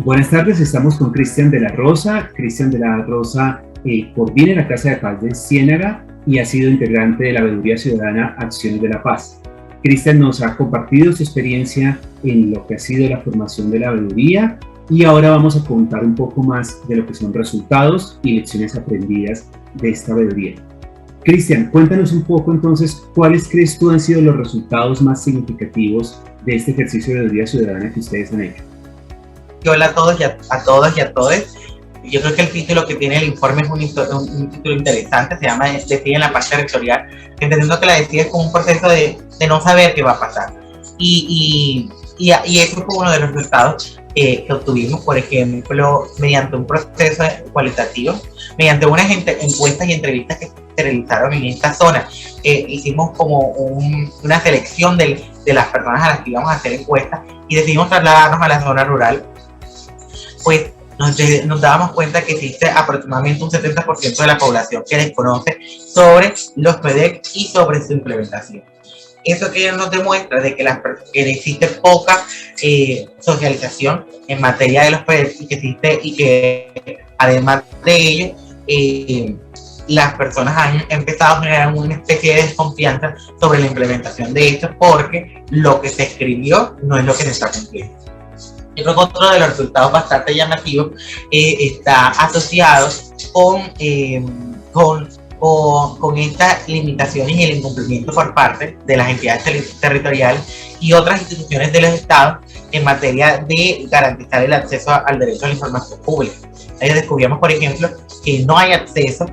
Buenas tardes, estamos con Cristian de la Rosa. Cristian de la Rosa conviene en la Casa de Paz de Ciénaga y ha sido integrante de la Veeduría Ciudadana Acciones de la Paz. Cristian nos ha compartido su experiencia en lo que ha sido la formación de la veeduría y ahora vamos a contar un poco más de lo que son resultados y lecciones aprendidas de esta veeduría. Cristian, cuéntanos un poco entonces, ¿cuáles crees tú han sido los resultados más significativos de este ejercicio de veeduría ciudadana que ustedes han hecho? Hola a todos y a todos. Yo creo que el título que tiene el informe es un título interesante, se llama Decide en la parte territorial, entendiendo que la decide es como un proceso de no saber qué va a pasar. Y eso fue uno de los resultados que obtuvimos, por ejemplo, mediante un proceso cualitativo, mediante unas encuestas y entrevistas que se realizaron en esta zona. Hicimos como una selección de las personas a las que íbamos a hacer encuestas y decidimos trasladarnos a la zona rural. Pues nos dábamos cuenta que existe aproximadamente un 70% de la población que desconoce sobre los PEDEC y sobre su implementación. Eso que nos demuestra de que existe poca socialización en materia de los PEDEC y que además de ello, las personas han empezado a generar una especie de desconfianza sobre la implementación de esto porque lo que se escribió no es lo que se está cumpliendo. Yo creo que otro de los resultados bastante llamativos está asociado con estas limitaciones y el incumplimiento por parte de las entidades territoriales y otras instituciones de los estados en materia de garantizar el acceso al derecho a la información pública. Ahí descubrimos, por ejemplo, que no hay acceso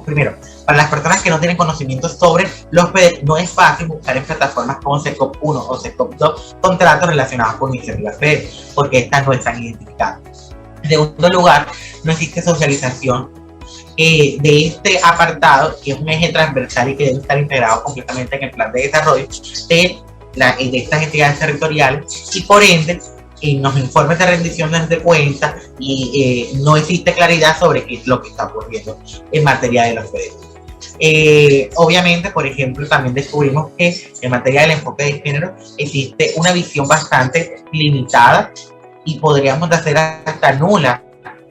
primero, para las personas que no tienen conocimiento sobre los PEDEC, no es fácil buscar en plataformas como SECOP 1 o SECOP 2 contratos relacionados con iniciativas PEDEC, porque estas no están identificadas. En segundo lugar, no existe socialización de este apartado, que es un eje transversal y que debe estar integrado completamente en el plan de desarrollo de estas entidades territoriales, y por ende, en los informes de rendición de cuentas no existe claridad sobre qué es lo que está ocurriendo en materia de los PEDEC. Obviamente, por ejemplo, también descubrimos que en materia del enfoque de género existe una visión bastante limitada y podríamos hacer hasta nula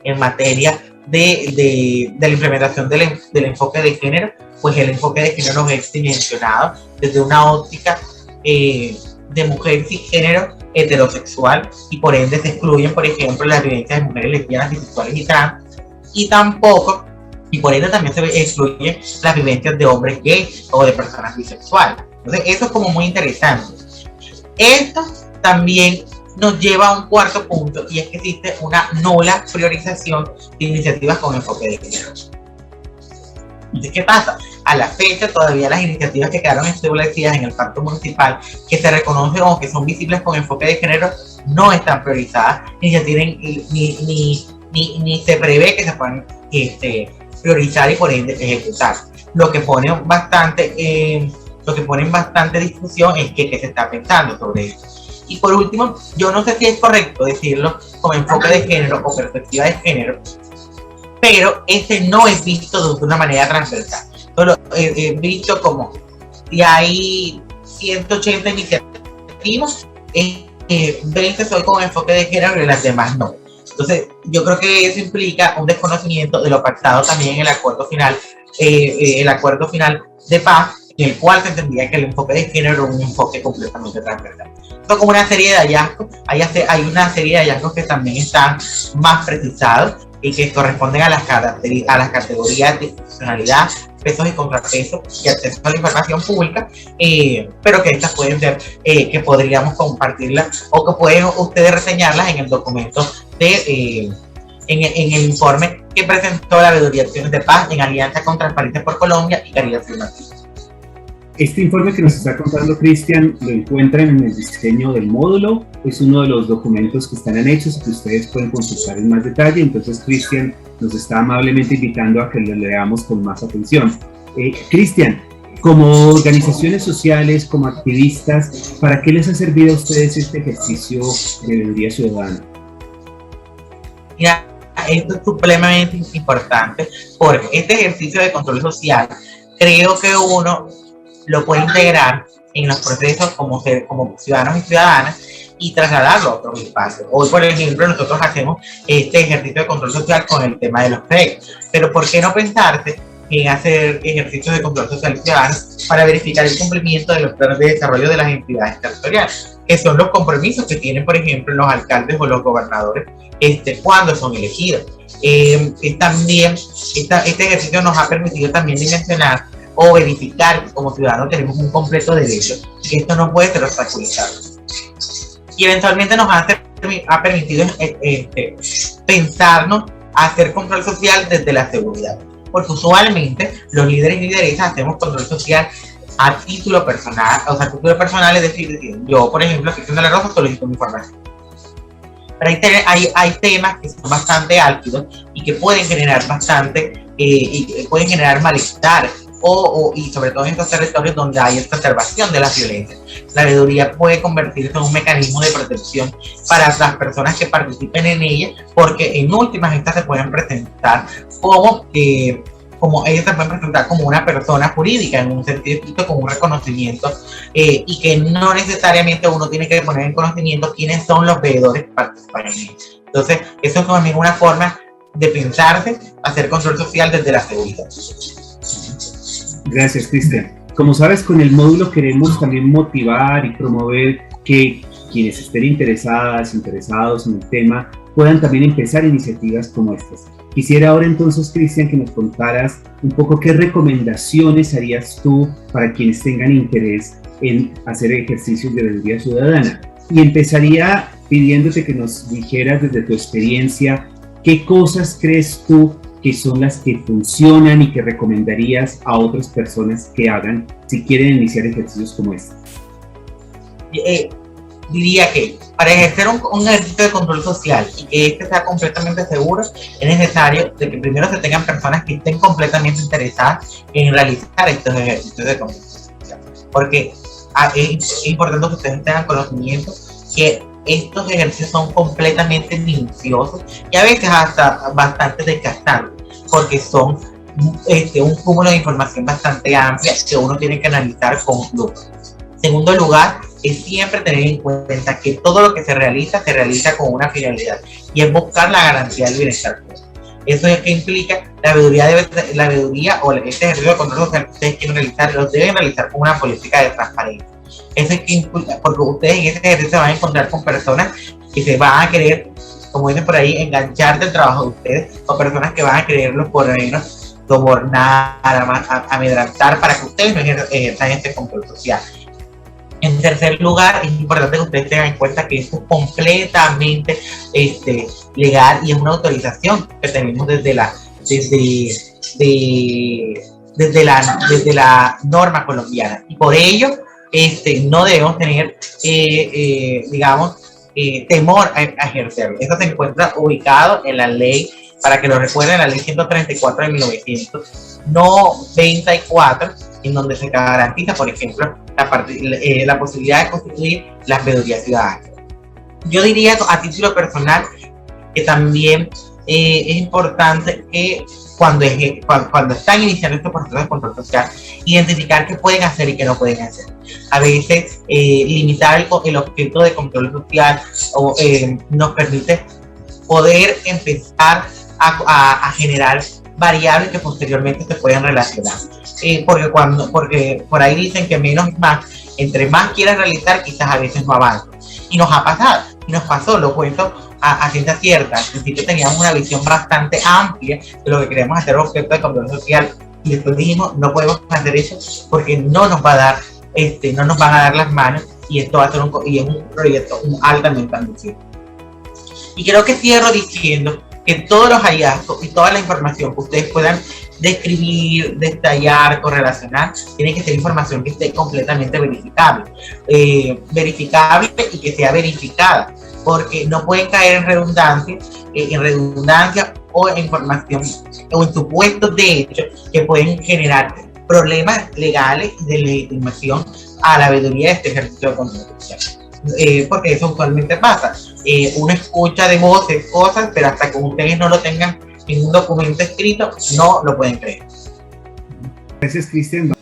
en materia de la implementación del enfoque de género, pues el enfoque de género es dimensionado desde una óptica de mujer cisgénero heterosexual y por ende se excluyen, por ejemplo, las vivencias de mujeres lesbianas, bisexuales y trans, y por ende también se excluyen las vivencias de hombres gays o de personas bisexuales. Entonces eso es como muy interesante. Esto también nos lleva a un cuarto punto, y es que existe una nula priorización de iniciativas con enfoque de género. Entonces, ¿qué pasa? A la fecha, todavía las iniciativas que quedaron establecidas en el pacto municipal, que se reconocen o que son visibles con enfoque de género, no están priorizadas, ni se tienen, ni se prevé que se puedan priorizar y por ende ejecutar. Lo que pone bastante discusión es que se está pensando sobre eso. Y por último, yo no sé si es correcto decirlo como enfoque de género o perspectiva de género, pero no es visto de una manera transversal. Solo es visto como si hay 180 iniciativas, 20 son con enfoque de género y las demás no. Entonces, yo creo que eso implica un desconocimiento de lo pactado también en el acuerdo final de paz, en el cual se entendía que el enfoque de género era un enfoque completamente transversal. Esto como una serie de hallazgos, hay una serie de hallazgos que también están más precisados y que corresponden a las categorías de institucionalidad, pesos y contrapesos y acceso a la información pública, pero que estas pueden ser, que podríamos compartirlas o que pueden ustedes reseñarlas en el documento en el informe que presentó la Veeduría Acciones de Paz en alianza con Transparencia por Colombia y Caridad Afirmativa. Este informe que nos está contando Cristian lo encuentran en el diseño del módulo, es uno de los documentos que están anexos y que ustedes pueden consultar en más detalle. Entonces Cristian nos está amablemente invitando a que lo leamos con más atención. Cristian, como organizaciones sociales, como activistas, ¿para qué les ha servido a ustedes este ejercicio de veeduría ciudadana? Mira, esto es supremamente importante porque este ejercicio de control social creo que uno lo puede integrar en los procesos como ciudadanos y ciudadanas y trasladarlo a otros espacios. Hoy, por ejemplo, nosotros hacemos este ejercicio de control social con el tema de los PREC, pero ¿por qué no pensarse en hacer ejercicios de control social ciudadano para verificar el cumplimiento de los planes de desarrollo de las entidades territoriales, que son los compromisos que tienen, por ejemplo, los alcaldes o los gobernadores cuando son elegidos? También este ejercicio nos ha permitido también dimensionar o verificar que como ciudadanos tenemos un completo derecho y que esto no puede ser obstaculizado. Y eventualmente nos ha permitido pensarnos hacer control social desde la seguridad, porque usualmente los líderes y lideresas hacemos control social a título personal, o sea, a título personal, es decir, yo, por ejemplo, Cristian de la Rosa, solicito mi información. Pero hay temas que son bastante álgidos y que pueden generar pueden generar malestar, y sobre todo en estos territorios donde hay exacerbación de la violencia. La veeduría puede convertirse en un mecanismo de protección para las personas que participen en ella, porque en últimas estas se pueden presentar como ellos se pueden presentar como una persona jurídica en un sentido estricto, con un reconocimiento, y que no necesariamente uno tiene que poner en conocimiento quiénes son los veedores que participan en ella. Entonces, eso es también una forma de pensarse, hacer control social desde la seguridad. Gracias, Cristian. Como sabes, con el módulo queremos también motivar y promover que quienes estén interesados en el tema puedan también empezar iniciativas como estas. Quisiera ahora entonces, Cristian, que nos contaras un poco qué recomendaciones harías tú para quienes tengan interés en hacer ejercicios de veeduría ciudadana. Y empezaría pidiéndote que nos dijeras desde tu experiencia qué cosas crees tú que son las que funcionan y que recomendarías a otras personas que hagan si quieren iniciar ejercicios como este. Diría que para ejercer un ejercicio de control social y que este sea completamente seguro, es necesario de que primero se tengan personas que estén completamente interesadas en realizar estos ejercicios de control social. Porque es importante que ustedes tengan conocimiento que estos ejercicios son completamente minuciosos y a veces hasta bastante desgastantes, porque son un cúmulo de información bastante amplia que uno tiene que analizar con lupa. En segundo lugar, es siempre tener en cuenta que todo lo que se realiza con una finalidad, y es buscar la garantía del bienestar. Eso es que implica la veeduría o este ejercicio de control social que ustedes quieren realizar, los deben realizar con una política de transparencia. Eso es que implica, porque ustedes en este ejercicio se van a encontrar con personas que se van a querer, como dicen por ahí, enganchar del trabajo de ustedes, o personas que van a quererlos por menos sobornar, amedrentar para que ustedes no ejerzan este control social. En tercer lugar, es importante que ustedes tengan en cuenta que esto es completamente legal y es una autorización que tenemos desde la norma colombiana. Y por ello, no debemos tener, temor a ejercerlo. Esto se encuentra ubicado en la ley, para que lo recuerden, la ley 134 de 1994, en donde se garantiza, por ejemplo, la posibilidad de constituir las veedurías ciudadanas. Yo diría a título personal que también es importante que cuando están iniciando estos procesos de control social, identificar qué pueden hacer y qué no pueden hacer. A veces limitar el objeto de control social nos permite poder empezar a generar variables que posteriormente se pueden relacionar. Porque por ahí dicen que menos es más, entre más quieras realizar, quizás a veces no avanzas. Y nos ha pasado, y nos pasó, lo cuento a ciencia cierta. Al principio teníamos una visión bastante amplia de lo que queríamos hacer objeto de control social, y después dijimos, no podemos hacer eso porque no nos va a dar, no nos van a dar las manos, y esto va a ser un proyecto altamente ambicioso. Y creo que cierro diciendo que todos los hallazgos y toda la información que ustedes puedan describir, detallar, correlacionar, tiene que ser información que esté completamente verificable. Verificable y que sea verificada, porque no pueden caer en redundancia o en información o en supuestos de hechos que pueden generar problemas legales de legitimación a la veeduría de este ejercicio de control social. Porque eso usualmente pasa. Uno escucha de voces cosas, pero hasta que ustedes no lo tengan en un documento escrito, no lo pueden creer. Gracias, Cristian.